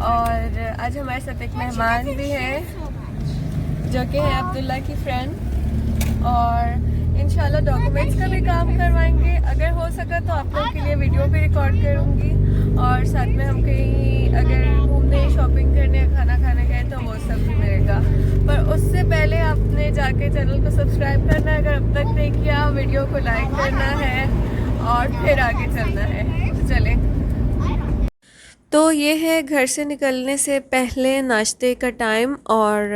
और आज हमारे साथ एक मेहमान भी है जो कि है अब्दुल्ला की फ्रेंड, और इंशाल्लाह डॉक्यूमेंट्स का भी काम करवाएंगे। अगर हो सका तो आप लोगों के लिए वीडियो भी रिकॉर्ड करूँगी, और साथ में हम कहीं अगर घूमने शॉपिंग करने खाना खाने गए तो वो सब भी मिलेगा। पर उससे पहले आपने जाके चैनल को सब्सक्राइब करना है, अगर अब तक नहीं किया, वीडियो को लाइक करना है और फिर आगे चलना है। तो चलें। तो ये है घर से निकलने से पहले नाश्ते का टाइम, और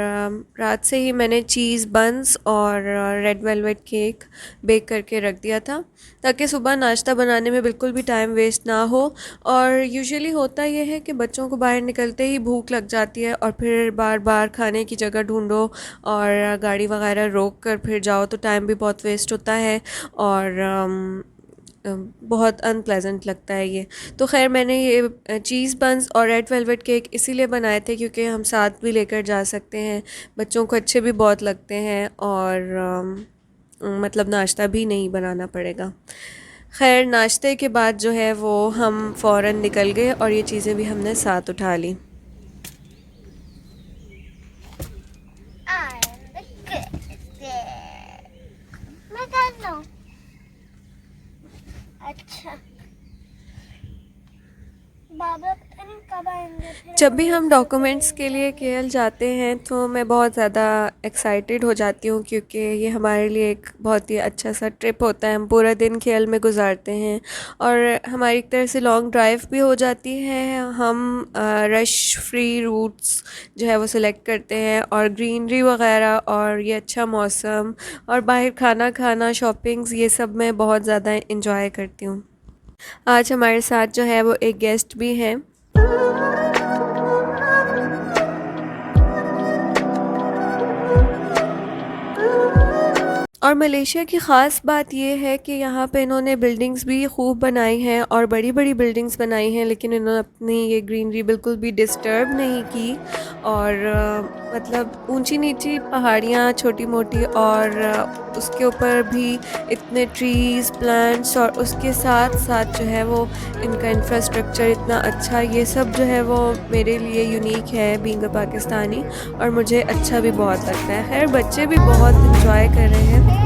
रात से ही मैंने चीज़ बन्स और रेड वेलवेट केक बेक करके रख दिया था ताकि सुबह नाश्ता बनाने में बिल्कुल भी टाइम वेस्ट ना हो। और यूजुअली होता ये है कि बच्चों को बाहर निकलते ही भूख लग जाती है और फिर बार बार खाने की जगह ढूंढो और गाड़ी वगैरह रोक कर फिर जाओ, तो टाइम भी बहुत वेस्ट होता है और बहुत अनप्लेजेंट लगता है ये। तो खैर मैंने ये चीज़ बन्स और रेड वेलवेट केक इसीलिए बनाए थे क्योंकि हम साथ भी लेकर जा सकते हैं, बच्चों को अच्छे भी बहुत लगते हैं और मतलब नाश्ता भी नहीं बनाना पड़ेगा। खैर नाश्ते के बाद जो है वो हम फ़ौरन निकल गए और ये चीज़ें भी हमने साथ उठा ली। अच्छा बाबा पता नहीं कब आएंगे फिर। जब भी हम डॉक्यूमेंट्स के लिए केएल जाते हैं तो मैं बहुत ज़्यादा एक्साइटेड हो जाती हूँ क्योंकि ये हमारे लिए एक बहुत ही अच्छा सा ट्रिप होता है। हम पूरा दिन केएल में गुजारते हैं और हमारी एक तरह से लॉन्ग ड्राइव भी हो जाती है। हम रश फ्री रूट्स जो है वो सिलेक्ट करते हैं और ग्रीनरी वगैरह और ये अच्छा मौसम और बाहर खाना खाना, शॉपिंग्स, ये सब मैं बहुत ज़्यादा इंजॉय करती हूँ। आज हमारे साथ जो है वो एक गेस्ट भी हैं। और मलेशिया की ख़ास बात ये है कि यहाँ पे इन्होंने बिल्डिंग्स भी खूब बनाई हैं और बड़ी बड़ी बिल्डिंग्स बनाई हैं, लेकिन इन्होंने अपनी ये ग्रीनरी बिल्कुल भी डिस्टर्ब नहीं की। और मतलब ऊंची नीची पहाड़ियाँ छोटी मोटी और उसके ऊपर भी इतने ट्रीज़, प्लांट्स, और उसके साथ साथ जो है वो इनका इंफ्रास्ट्रक्चर इतना अच्छा, ये सब जो है वो मेरे लिए यूनिक है बीइंग अ पाकिस्तानी, और मुझे अच्छा भी बहुत लगता है। खैर बच्चे भी बहुत इंजॉय कर रहे हैं।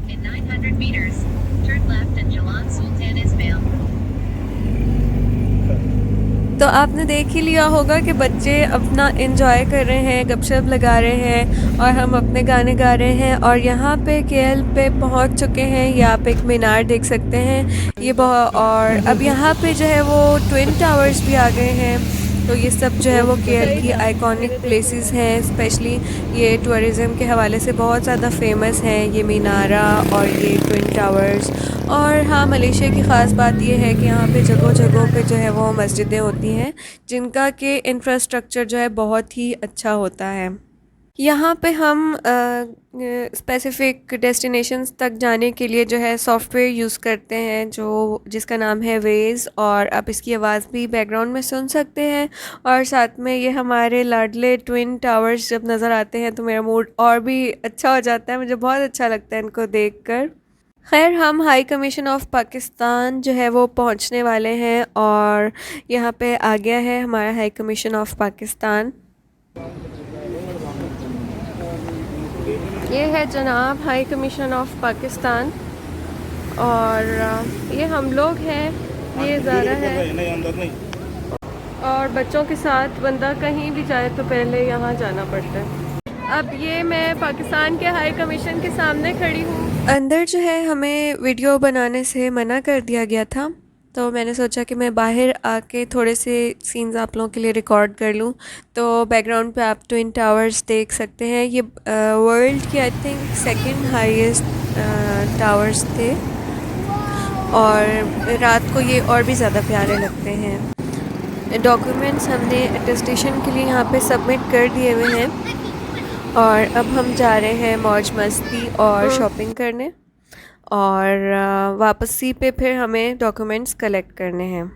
In 900 meters, turn left at Jalan Sultan Ismail. तो आपने देख ही लिया होगा कि बच्चे अपना एंजॉय कर रहे हैं, गपशप लगा रहे हैं और हम अपने गाने गा रहे हैं। और यहाँ पे केएल पे पहुँच चुके हैं। ये आप एक मीनार देख सकते हैं, ये बहुत, और अब यहाँ पे जो है वो ट्विन टावर्स भी आ गए हैं। तो ये सब जो है वो केएल की आइकॉनिक प्लेसेस हैं, स्पेशली ये टूरिज़्म के हवाले से बहुत ज़्यादा फेमस हैं, ये मीनारा और ये ट्विन टावर्स। और हाँ, मलेशिया की ख़ास बात ये है कि यहाँ पे जगह जगहों पे जो है वो मस्जिदें होती हैं जिनका कि इंफ्रास्ट्रक्चर जो है बहुत ही अच्छा होता है। यहाँ पे हम स्पेसिफ़िक डेस्टिनेशंस तक जाने के लिए जो है सॉफ्टवेयर यूज़ करते हैं जो जिसका नाम है वेज़, और आप इसकी आवाज़ भी बैकग्राउंड में सुन सकते हैं। और साथ में ये हमारे लाडले ट्विन टावर्स जब नज़र आते हैं तो मेरा मूड और भी अच्छा हो जाता है, मुझे बहुत अच्छा लगता है इनको देखकर। खैर, हम हाई कमीशन ऑफ पाकिस्तान जो है वो पहुंचने वाले हैं और यहाँ पे आ गया है हमारा हाई कमीशन ऑफ पाकिस्तान। ये है जनाब हाई कमीशन ऑफ पाकिस्तान, और ये हम लोग हैं, ये ज़ारा है। और बच्चों के साथ बंदा कहीं भी जाए तो पहले यहाँ जाना पड़ता है। अब ये मैं पाकिस्तान के हाई कमीशन के सामने खड़ी हूँ। अंदर जो है हमें वीडियो बनाने से मना कर दिया गया था, तो मैंने सोचा कि मैं बाहर आके थोड़े से सीन्स आप लोगों के लिए रिकॉर्ड कर लूँ। तो बैकग्राउंड पे आप ट्विन टावर्स देख सकते हैं, ये वर्ल्ड की I think second highest towers थे, और रात को ये और भी ज़्यादा प्यारे लगते हैं। डॉक्यूमेंट्स हमने अटेस्टेशन के लिए यहाँ पे सबमिट कर दिए हुए हैं, और अब हम जा रहे हैं मौज मस्ती और शॉपिंग करने, और वापसी पे फिर हमें डॉक्यूमेंट्स कलेक्ट करने हैं।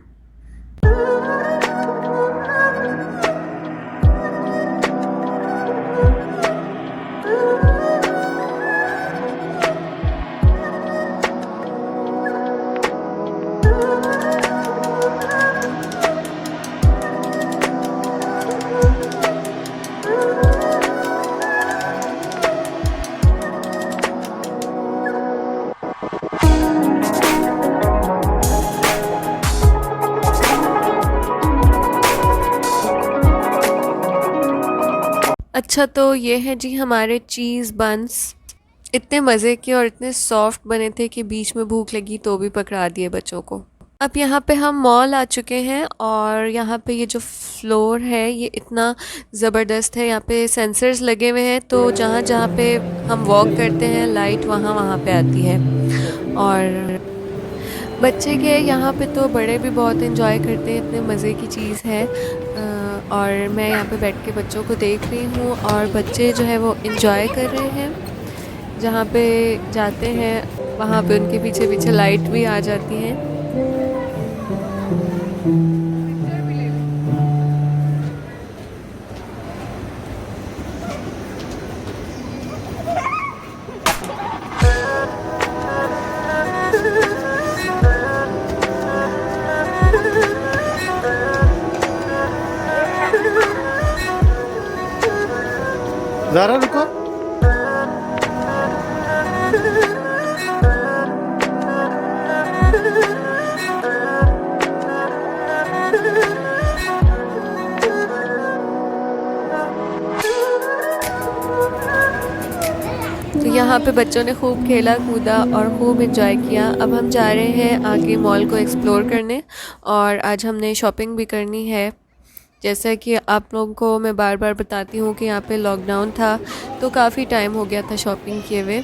अच्छा, तो ये है जी हमारे चीज़ बंस, इतने मज़े के और इतने सॉफ्ट बने थे कि बीच में भूख लगी तो भी पकड़ा दिए बच्चों को। अब यहाँ पे हम मॉल आ चुके हैं, और यहाँ पे ये जो फ्लोर है ये इतना ज़बरदस्त है, यहाँ पे सेंसर्स लगे हुए हैं, तो जहाँ जहाँ पे हम वॉक करते हैं लाइट वहाँ वहाँ पे आती है। और बच्चे के यहाँ पे तो बड़े भी बहुत एंजॉय करते हैं, इतने मज़े की चीज़ है। और मैं यहाँ पे बैठ के बच्चों को देख रही हूँ, और बच्चे जो है वो एंजॉय कर रहे हैं। जहाँ पे जाते हैं वहाँ पे उनके पीछे पीछे लाइट भी आ जाती हैं। ज़रा रुको। तो यहाँ पे बच्चों ने खूब खेला कूदा और खूब एंजॉय किया। अब हम जा रहे हैं आगे मॉल को एक्सप्लोर करने, और आज हमने शॉपिंग भी करनी है। जैसा कि आप लोगों को मैं बार बार बताती हूँ कि यहाँ पे लॉकडाउन था, तो काफ़ी टाइम हो गया था शॉपिंग किए हुए,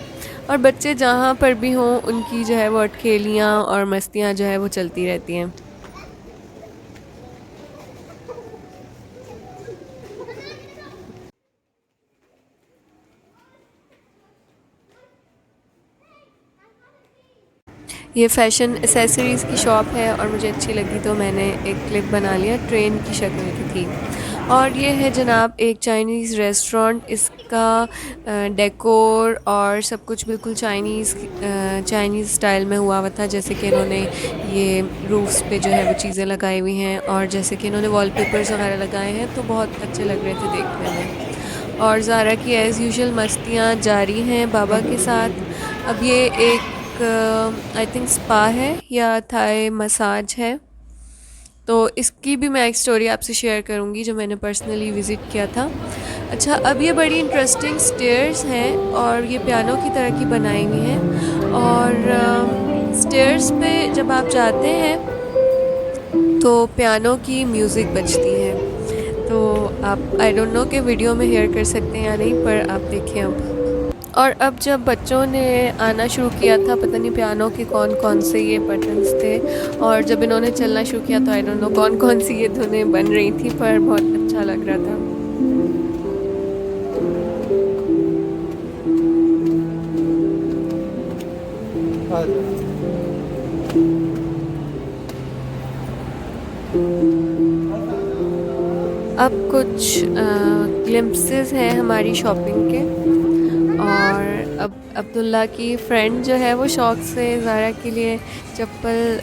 और बच्चे जहाँ पर भी हों उनकी जो है वो अटखेलियाँ और मस्तियाँ जो है वो चलती रहती हैं। ये फ़ैशन एसेसरीज़ की शॉप है, और मुझे अच्छी लगी तो मैंने एक क्लिप बना लिया, ट्रेन की शक्ल की थी। और ये है जनाब एक चाइनीज़ रेस्टोरेंट, इसका डेकोर और सब कुछ बिल्कुल चाइनीज़ स्टाइल में हुआ हुआ था। जैसे कि इन्होंने ये रूफ्स पे जो है वो चीज़ें लगाई हुई हैं, और जैसे कि इन्होंने वॉलपेपर्स वगैरह लगाए हैं, तो बहुत अच्छे लग रहे थे देखने में। और ज़ारा की एज़ यूजुअल मस्तियाँ जारी हैं बाबा के साथ। अब ये एक आई थिंक स्पा है या थाई मसाज है, तो इसकी भी मैं एक स्टोरी आपसे शेयर करूंगी जो मैंने पर्सनली विज़िट किया था। अच्छा, अब ये बड़ी इंटरेस्टिंग स्टेयर्स हैं, और ये पियानो की तरह की बनाई हुई हैं, और स्टेयर्स पे जब आप जाते हैं तो पियानो की म्यूज़िक बजती है। तो आप आई डोंट नो कि वीडियो में हेयर कर सकते हैं या नहीं, पर आप देखें अब। और अब जब बच्चों ने आना शुरू किया था, पता नहीं पियानो के कौन कौन से ये बटन्स थे, और जब इन्होंने चलना शुरू किया तो आई डोंट नो कौन कौन सी ये धुनें बन रही थी, पर बहुत अच्छा लग रहा था। अब कुछ ग्लिम्पसेस हैं हमारी शॉपिंग के। और अब अब्दुल्ला की फ्रेंड जो है वो शौक़ से ज़ारा के लिए चप्पल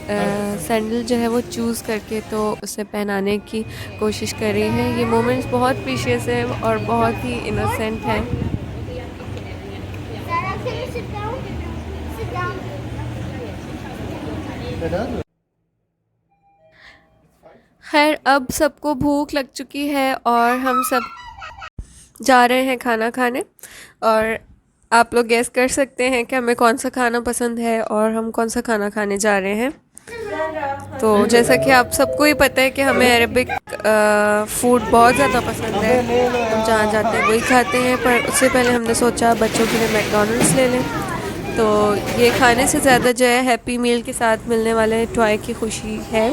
सैंडल जो है वो चूज़ करके तो उसे पहनाने की कोशिश कर रही है। ये मोमेंट्स बहुत प्रीशियस है और बहुत ही इनोसेंट है। Sarah, can you sit down? Sit down. खैर अब सबको भूख लग चुकी है और हम सब जा रहे हैं खाना खाने। और आप लोग गेस कर सकते हैं कि हमें कौन सा खाना पसंद है और हम कौन सा खाना खाने जा रहे हैं। तो जैसा कि आप सबको ही पता है कि हमें अरबिक फूड बहुत ज़्यादा पसंद है, हम जहाँ जाते हैं वही खाते हैं। पर उससे पहले हमने सोचा बच्चों के लिए मैकडॉनल्ड्स ले लें। तो ये खाने से ज़्यादा जो है हैप्पी मील के साथ मिलने वाले टॉय की खुशी है।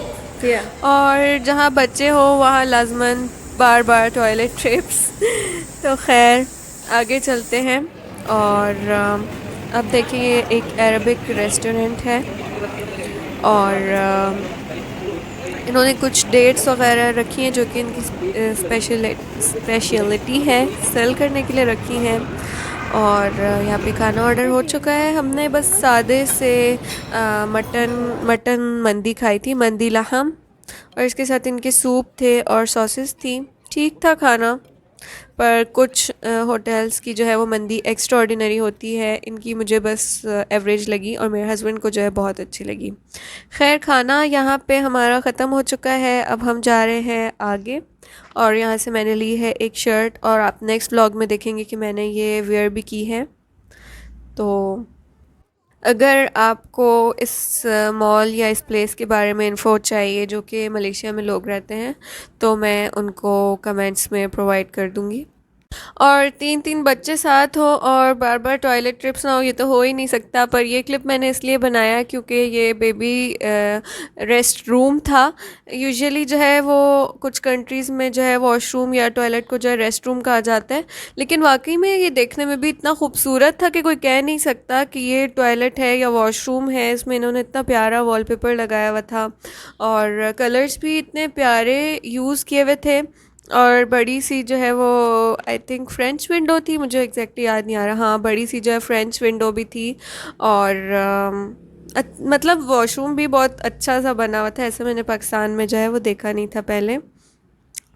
और जहाँ बच्चे हो वहाँ लाजमन बार बार टॉयलेट ट्रिप्स। तो खैर आगे चलते हैं। और अब देखिए एक अरबिक रेस्टोरेंट है और इन्होंने कुछ डेट्स वगैरह रखी हैं जो कि इनकी स्पेशलिटी है, सेल करने के लिए रखी हैं। और यहाँ पे खाना ऑर्डर हो चुका है। हमने बस सादे से मटन मंदी खाई थी, मंदी लहम, और इसके साथ इनके सूप थे और सॉसेस थी। ठीक था खाना, पर कुछ होटल्स की जो है वो मंदी एक्स्ट्रा ऑर्डिनरी होती है, इनकी मुझे बस एवरेज लगी और मेरे हस्बैंड को जो है बहुत अच्छी लगी। खैर खाना यहाँ पे हमारा ख़त्म हो चुका है। अब हम जा रहे हैं आगे और यहाँ से मैंने ली है एक शर्ट और आप नेक्स्ट व्लॉग में देखेंगे कि मैंने ये वेयर भी की है। तो अगर आपको इस मॉल या इस प्लेस के बारे में इन्फो चाहिए जो कि मलेशिया में लोग रहते हैं तो मैं उनको कमेंट्स में प्रोवाइड कर दूँगी। और 3 बच्चे साथ हो और बार बार टॉयलेट ट्रिप्स ना हो ये तो हो ही नहीं सकता। पर ये क्लिप मैंने इसलिए बनाया क्योंकि ये बेबी रेस्ट रूम था। यूजुअली जो है वो कुछ कंट्रीज़ में जो है वॉशरूम या टॉयलेट को जो है रेस्ट रूम कहा जाता है, लेकिन वाकई में ये देखने में भी इतना खूबसूरत था कि कोई कह नहीं सकता कि ये टॉयलेट है या वॉशरूम है। इसमें इन्होंने इतना प्यारा वॉलपेपर लगाया हुआ था और कलर्स भी इतने प्यारे यूज़ किए हुए थे। और बड़ी सी जो है वो आई थिंक फ्रेंच विंडो थी, मुझे एग्जैक्टली याद नहीं आ रहा। हाँ बड़ी सी जो है फ्रेंच विंडो भी थी और मतलब वॉशरूम भी बहुत अच्छा सा बना हुआ था। ऐसे मैंने पाकिस्तान में जो है वो देखा नहीं था पहले।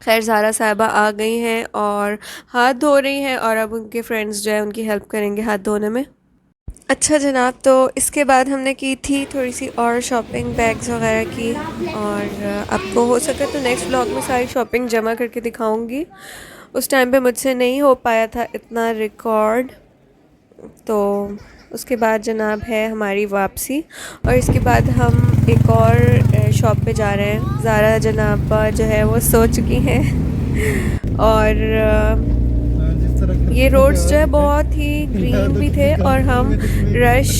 खैर ज़ारा साहिबा आ गई हैं और हाथ धो रही हैं और अब उनके फ्रेंड्स जो है उनकी हेल्प करेंगे हाथ धोने में। अच्छा जनाब, तो इसके बाद हमने की थी थोड़ी सी और शॉपिंग, बैग्स वगैरह की। और आपको हो सके तो नेक्स्ट व्लॉग में सारी शॉपिंग जमा करके दिखाऊंगी। उस टाइम पे मुझसे नहीं हो पाया था इतना रिकॉर्ड। तो उसके बाद जनाब है हमारी वापसी और इसके बाद हम एक और शॉप पे जा रहे हैं। ज़ारा जनाब जो है वो सो चुकी हैं और ये रोड्स जो है बहुत ही ग्रीन भी थे और हम रश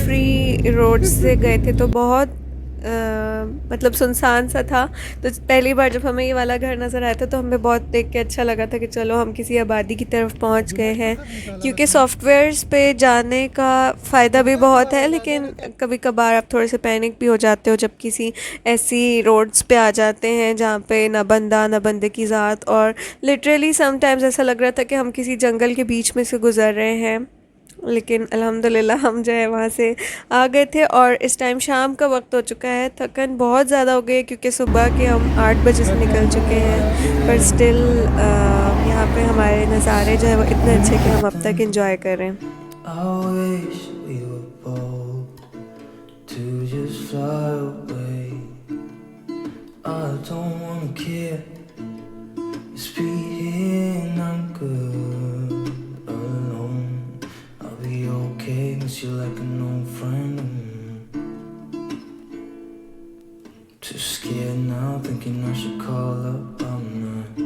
फ्री रोड से गए थे तो बहुत मतलब सुनसान सा था। तो पहली बार जब हमें ये वाला घर नज़र आया था तो हमें बहुत देख के अच्छा लगा था कि चलो हम किसी आबादी की तरफ पहुंच गए हैं। क्योंकि सॉफ्टवेयर्स पे जाने का फ़ायदा भी बहुत है, लेकिन कभी कभार आप थोड़े से पैनिक भी हो जाते हो जब किसी ऐसी रोड्स पे आ जाते हैं जहाँ पे ना बंदा ना बंदे की ज़ात। और लिटरली समटाइम्स ऐसा लग रहा था कि हम किसी जंगल के बीच में से गुज़र रहे हैं, लेकिन अल्हम्दुलिल्लाह हम जो है वहाँ से आ गए थे। और इस टाइम शाम का वक्त हो चुका है, थकन बहुत ज़्यादा हो गई है क्योंकि सुबह के हम 8 बजे से निकल चुके हैं। पर स्टिल यहाँ पे हमारे नज़ारे जो है वो इतने अच्छे कि हम अब तक एंजॉय कर रहे हैं। You're like an old friend. Too scared now, thinking I should call up all night.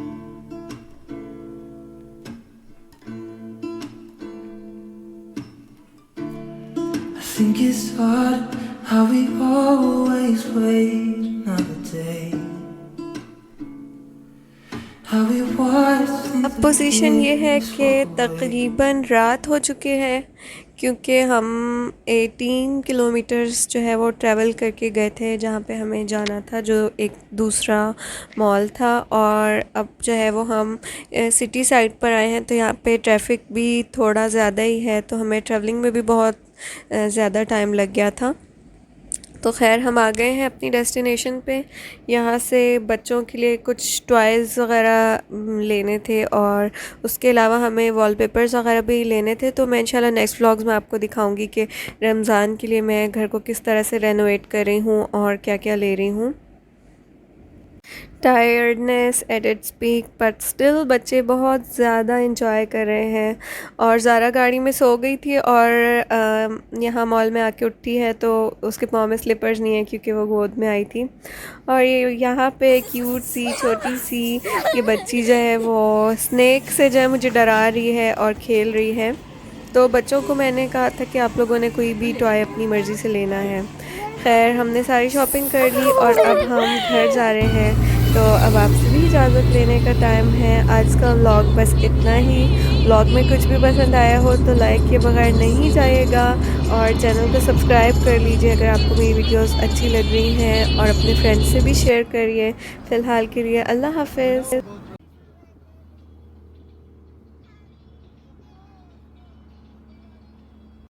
I think it's odd how we always wait another day. अब पोजीशन ये है कि तकरीबन रात हो चुकी है क्योंकि हम 18 किलोमीटर्स जो है वो ट्रैवल करके गए थे जहाँ पे हमें जाना था, जो एक दूसरा मॉल था। और अब जो है वो हम सिटी साइड पर आए हैं, तो यहाँ पे ट्रैफिक भी थोड़ा ज़्यादा ही है, तो हमें ट्रैवलिंग में भी बहुत ज़्यादा टाइम लग गया था। तो खैर हम आ गए हैं अपनी डेस्टिनेशन पे। यहाँ से बच्चों के लिए कुछ टॉयज़ वगैरह लेने थे, और उसके अलावा हमें वॉलपेपर्स वगैरह भी लेने थे। तो मैं इंशाल्लाह नेक्स्ट व्लॉग्स में आपको दिखाऊंगी कि रमज़ान के लिए मैं घर को किस तरह से रेनोवेट कर रही हूँ और क्या क्या ले रही हूँ। Tiredness at its peak, but still बच्चे बहुत ज़्यादा इंजॉय कर रहे हैं। और ज़ारा गाड़ी में सो गई थी, और यहाँ मॉल में आके उठी है तो उसके पाँव में स्लीपर्स नहीं है क्योंकि वो गोद में आई थी। और ये यहाँ पे क्यूट सी छोटी सी ये बच्ची जो है वो स्नैक से जो है मुझे डरा रही है और खेल रही है। तो बच्चों को मैंने कहा था कि आप लोगों ने कोई भी टॉय अपनी मर्ज़ी से लेना है। खैर हमने सारी शॉपिंग कर ली और अब हम घर जा रहे हैं। तो अब आपसे भी इजाज़त लेने का टाइम है। आज का व्लॉग बस इतना ही। व्लॉग में कुछ भी पसंद आया हो तो लाइक के बगैर नहीं जाइएगा, और चैनल को सब्सक्राइब कर लीजिए अगर आपको मेरी वीडियोस अच्छी लग रही हैं, और अपने फ्रेंड्स से भी शेयर करिए। फ़िलहाल के लिए अल्लाह हाफ़िज़।